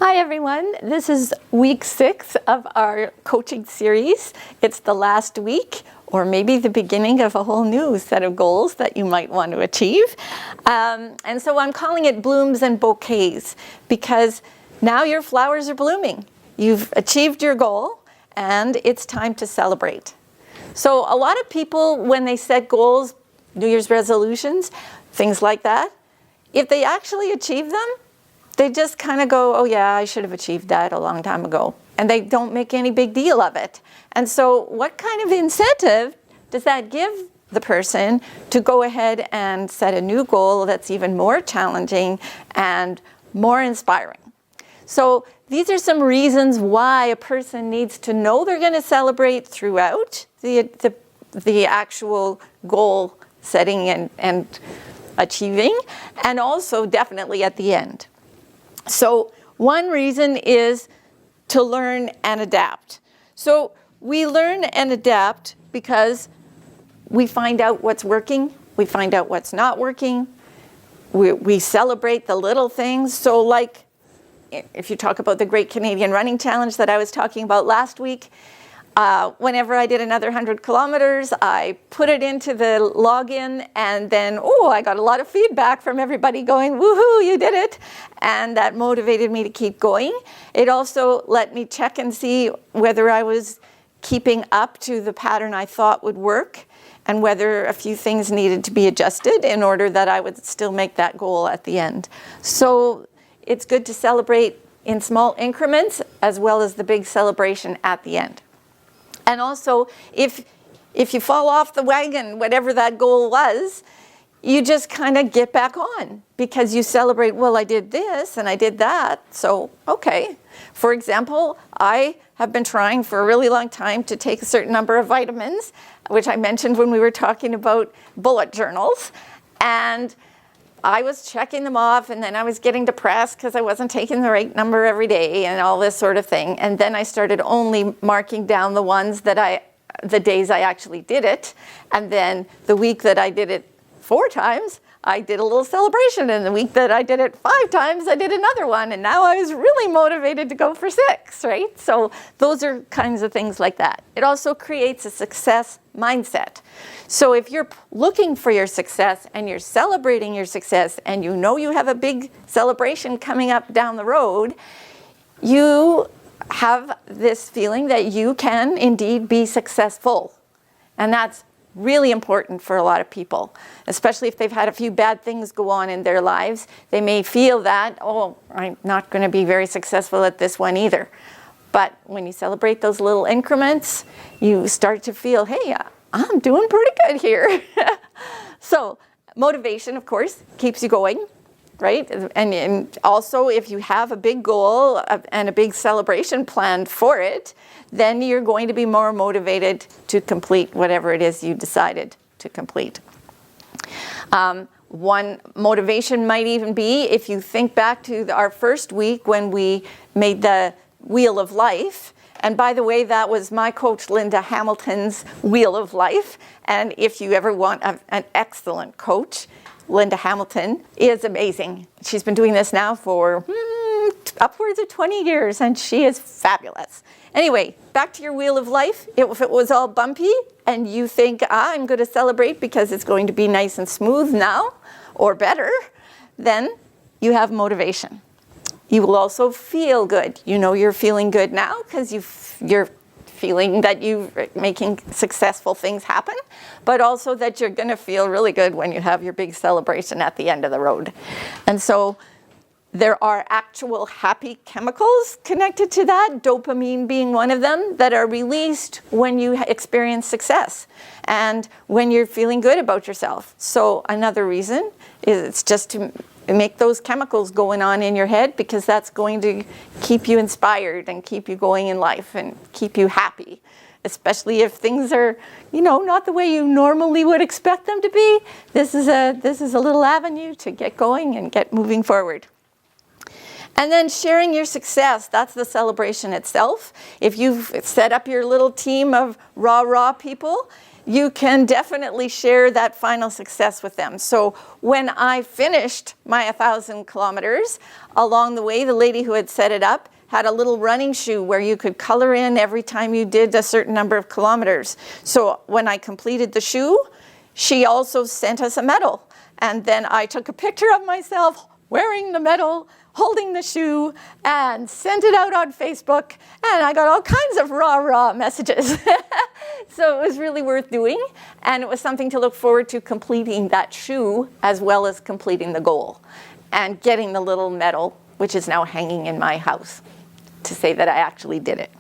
Hi everyone, this is week 6 of our coaching series. It's the last week, or maybe the beginning of a whole new set of goals that you might want to achieve. And so I'm calling it Blooms and Bouquets, because now your flowers are blooming. You've achieved your goal, and it's time to celebrate. So a lot of people, when they set goals, New Year's resolutions, things like that, if they actually achieve them, they just kind of go, oh yeah, I should have achieved that a long time ago. And they don't make any big deal of it. And so what kind of incentive does that give the person to go ahead and set a new goal that's even more challenging and more inspiring? So these are some reasons why a person needs to know they're going to celebrate throughout the actual goal setting and achieving, and also definitely at the end. So one reason is to learn and adapt. So we learn and adapt because we find out what's working, we find out what's not working, we celebrate the little things. So like, if you talk about the Great Canadian Running Challenge that I was talking about last week, whenever I did another 100 kilometers, I put it into the login, and then, I got a lot of feedback from everybody going, woohoo, you did it. And that motivated me to keep going. It also let me check and see whether I was keeping up to the pattern I thought would work, and whether a few things needed to be adjusted in order that I would still make that goal at the end. So it's good to celebrate in small increments as well as the big celebration at the end. And also, if you fall off the wagon, whatever that goal was, you just kind of get back on, because you celebrate, well, I did this and I did that, so okay. For example, I have been trying for a really long time to take a certain number of vitamins, which I mentioned when we were talking about bullet journals, and I was checking them off, and then I was getting depressed because I wasn't taking the right number every day and all this sort of thing. And then I started only marking down the ones that the days I actually did it. And then the week that I did it 4 times, I did a little celebration. And the week that I did it 5 times, I did another one. And now I was really motivated to go for 6, right? So those are kinds of things like that. It also creates a success mindset. So if you're looking for your success and you're celebrating your success, and you know you have a big celebration coming up down the road, you have this feeling that you can indeed be successful. And that's really important for a lot of people, especially if they've had a few bad things go on in their lives. They may feel that, I'm not going to be very successful at this one either. But when you celebrate those little increments, you start to feel, hey, I'm doing pretty good here. So motivation, of course, keeps you going, right? And also, if you have a big goal and a big celebration planned for it, then you're going to be more motivated to complete whatever it is you decided to complete. One motivation might even be, if you think back to our first week when we made the Wheel of Life. And by the way, that was my coach Linda Hamilton's Wheel of Life. And if you ever want an excellent coach, Linda Hamilton is amazing. She's been doing this now for upwards of 20 years, and she is fabulous. Anyway, back to your Wheel of Life. If it was all bumpy and you think, I'm going to celebrate because it's going to be nice and smooth now, or better, then you have motivation. You will also feel good. You know you're feeling good now because you're feeling that you're making successful things happen, but also that you're going to feel really good when you have your big celebration at the end of the road. And so there are actual happy chemicals connected to that, dopamine being one of them, that are released when you experience success and when you're feeling good about yourself. So another reason is it's just to make those chemicals going on in your head, because that's going to keep you inspired and keep you going in life and keep you happy, especially if things are, not the way you normally would expect them to be. This is a little avenue to get going and get moving forward. And then sharing your success, that's the celebration itself. If you've set up your little team of rah-rah people, you can definitely share that final success with them. So when I finished my 1,000 kilometers, along the way, the lady who had set it up had a little running shoe where you could color in every time you did a certain number of kilometers. So when I completed the shoe, she also sent us a medal. And then I took a picture of myself wearing the medal, holding the shoe, and sent it out on Facebook. And I got all kinds of rah-rah messages. So it was really worth doing. And it was something to look forward to, completing that shoe as well as completing the goal and getting the little medal, which is now hanging in my house, to say that I actually did it.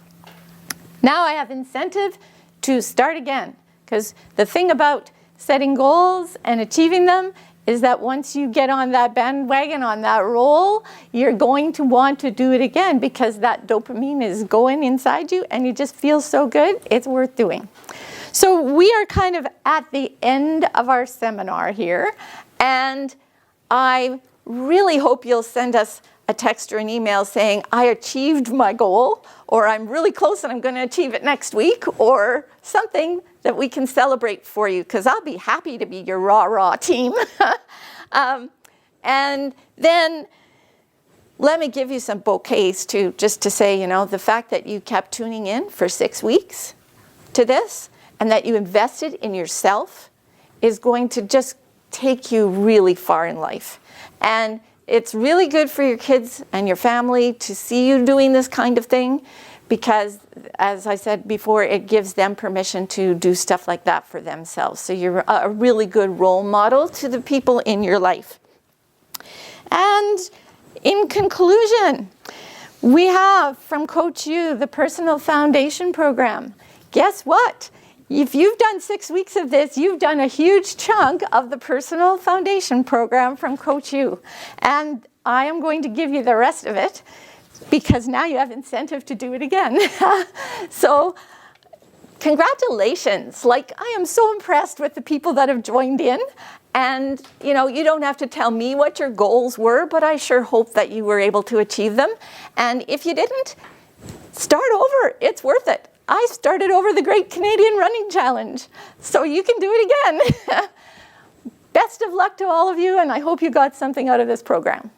Now I have incentive to start again, because the thing about setting goals and achieving them is that once you get on that bandwagon, on that roll, you're going to want to do it again, because that dopamine is going inside you and you just feel so good, it's worth doing. So we are kind of at the end of our seminar here, and I really hope you'll send us a text or an email saying, I achieved my goal, or I'm really close and I'm going to achieve it next week, or something that we can celebrate for you, because I'll be happy to be your rah-rah team. And then let me give you some bouquets too, just to say, you know, the fact that you kept tuning in for 6 weeks to this, and that you invested in yourself, is going to just take you really far in life. And it's really good for your kids and your family to see you doing this kind of thing, because, as I said before, it gives them permission to do stuff like that for themselves. So you're a really good role model to the people in your life. And in conclusion, we have from Coach U the Personal Foundation Program. Guess what? If you've done 6 weeks of this, you've done a huge chunk of the Personal Foundation Program from Coach U. And I am going to give you the rest of it, because now you have incentive to do it again. So congratulations. Like, I am so impressed with the people that have joined in. And, you know, you don't have to tell me what your goals were, but I sure hope that you were able to achieve them. And if you didn't, start over. It's worth it. I started over the Great Canadian Running Challenge, so you can do it again. Best of luck to all of you, and I hope you got something out of this program.